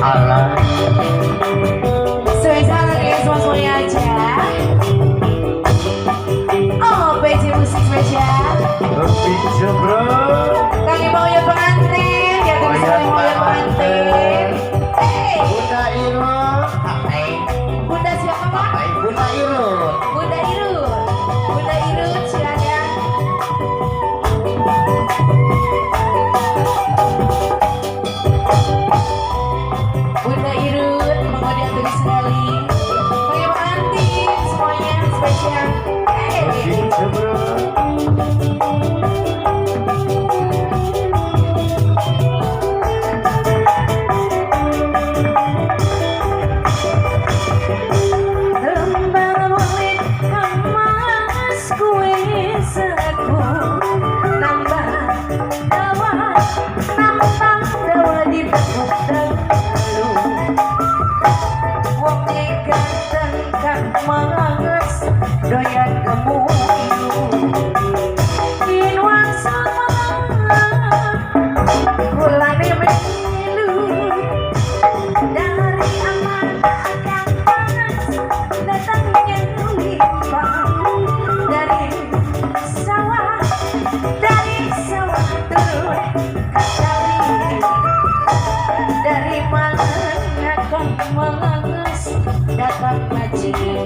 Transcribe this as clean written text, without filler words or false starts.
Allah. Spesial lagi semuanya aja. Oh, PC musik spesial. Bisa bro. Kami mau ya pengantin, ya kami sekali mau ya pengantin. Hey, Bunda Iru. Bunda siapa Pak? Bunda Iru. Bunda Iru. Bunda Iru silakan. Bunda Iru mau diatur sekali. Kami pengantin semuanya spesial. Hey. Bisa bro. Doyan kamu inuan sama bulan melu dari amanah yang panas datangnya limbah dari sawah turun ke kali dari mana kau menangis datang lagi.